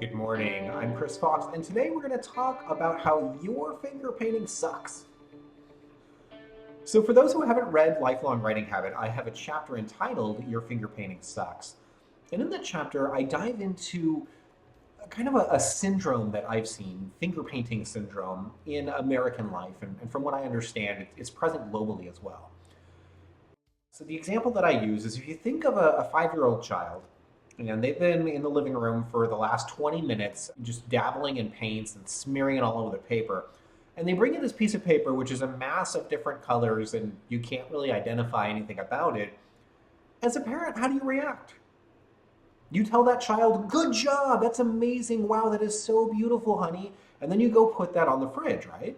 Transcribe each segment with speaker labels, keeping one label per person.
Speaker 1: Good morning. I'm Chris Fox, and today we're going to talk about how your finger painting sucks. So, for those who haven't read Lifelong Writing Habit, I have a chapter entitled Your Finger Painting Sucks. And in that chapter, I dive into kind of a syndrome that I've seen, finger painting syndrome, in American life. And from what I understand, it's present globally as well. So, the example that I use is if you think of a 5-year-old child, and they've been in the living room for the last 20 minutes, just dabbling in paints and smearing it all over the paper. And they bring in this piece of paper, which is a mass of different colors, and you can't really identify anything about it. As a parent, how do you react? You tell that child, "Good job, that's amazing, wow, that is so beautiful, honey." And then you go put that on the fridge, right?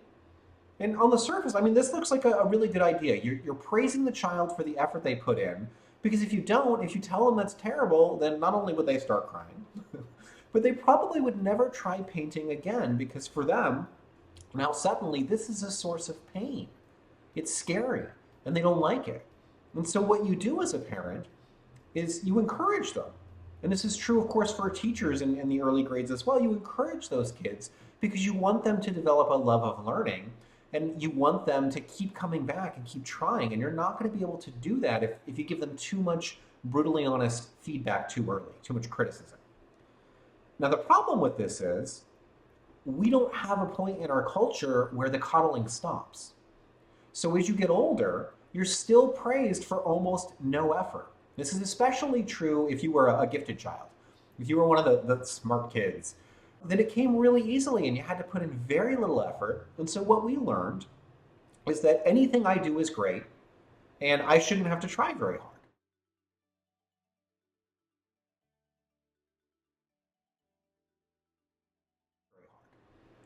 Speaker 1: And on the surface, I mean, this looks like a really good idea. You're praising the child for the effort they put in, because if you don't, if you tell them that's terrible, then not only would they start crying, but they probably would never try painting again, because for them, now suddenly this is a source of pain. It's scary, and they don't like it. And so what you do as a parent is you encourage them. And this is true, of course, for teachers in the early grades as well. You encourage those kids because you want them to develop a love of learning, and you want them to keep coming back and keep trying. And you're not going to be able to do that if you give them too much brutally honest feedback too early, too much criticism. Now, the problem with this is we don't have a point in our culture where the coddling stops. So as you get older, you're still praised for almost no effort. This is especially true if you were a gifted child. If you were one of the smart kids, then it came really easily and you had to put in very little effort. And so what we learned is that anything I do is great and I shouldn't have to try very hard.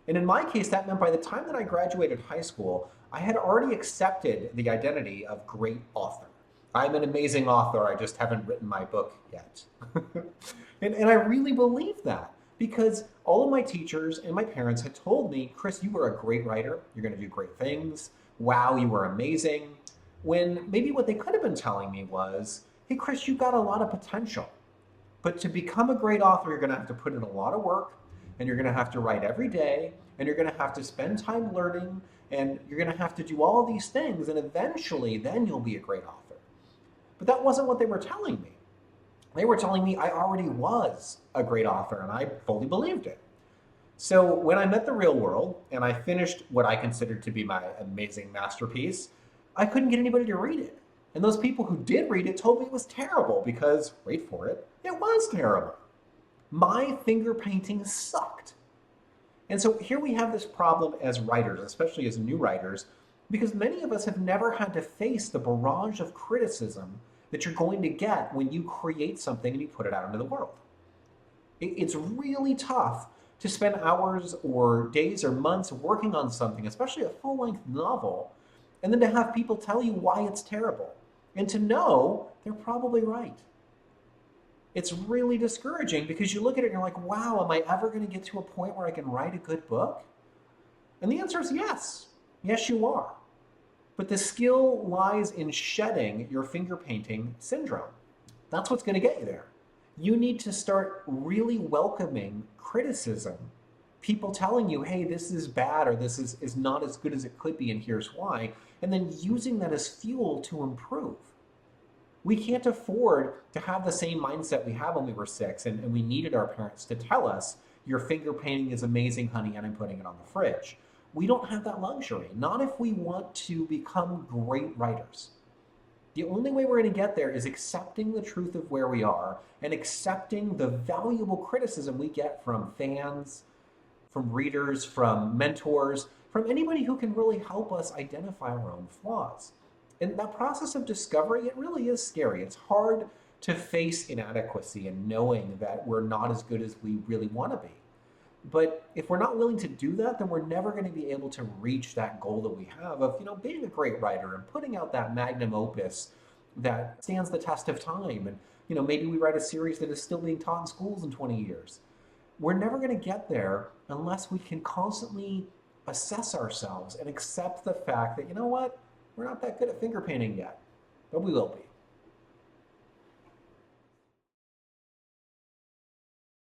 Speaker 1: And in my case, that meant by the time that I graduated high school, I had already accepted the identity of great author. I'm an amazing author, I just haven't written my book yet. And I really believed that because all of my teachers and my parents had told me, "Chris, you are a great writer. You're going to do great things. Wow, you are amazing." When maybe what they could have been telling me was, "Hey, Chris, you've got a lot of potential. But to become a great author, you're going to have to put in a lot of work, and you're going to have to write every day, and you're going to have to spend time learning, and you're going to have to do all of these things, and eventually then you'll be a great author." But that wasn't what they were telling me. They were telling me I already was a great author, and I fully believed it. So when I met the real world and I finished what I considered to be my amazing masterpiece, I couldn't get anybody to read it. And those people who did read it told me it was terrible because, wait for it was terrible. My finger painting sucked. And so here we have this problem as writers, especially as new writers, because many of us have never had to face the barrage of criticism that you're going to get when you create something and you put it out into the world. It's really tough to spend hours or days or months working on something, especially a full length novel, and then to have people tell you why it's terrible and to know they're probably right. It's really discouraging because you look at it and you're like, wow, am I ever going to get to a point where I can write a good book? And the answer is yes. Yes, you are. But the skill lies in shedding your finger painting syndrome. That's what's going to get you there. You need to start really welcoming criticism. People telling you, "Hey, this is bad," or "This is not as good as it could be, and here's why." And then using that as fuel to improve. We can't afford to have the same mindset we had when we were 6 and we needed our parents to tell us, "Your finger painting is amazing, honey, and I'm putting it on the fridge." We don't have that luxury, not if we want to become great writers. The only way we're going to get there is accepting the truth of where we are and accepting the valuable criticism we get from fans, from readers, from mentors, from anybody who can really help us identify our own flaws. And that process of discovery, it really is scary. It's hard to face inadequacy and knowing that we're not as good as we really want to be. But if we're not willing to do that, then we're never going to be able to reach that goal that we have of, being a great writer and putting out that magnum opus that stands the test of time. And, maybe we write a series that is still being taught in schools in 20 years. We're never going to get there unless we can constantly assess ourselves and accept the fact that, you know what, we're not that good at finger painting yet, but we will be.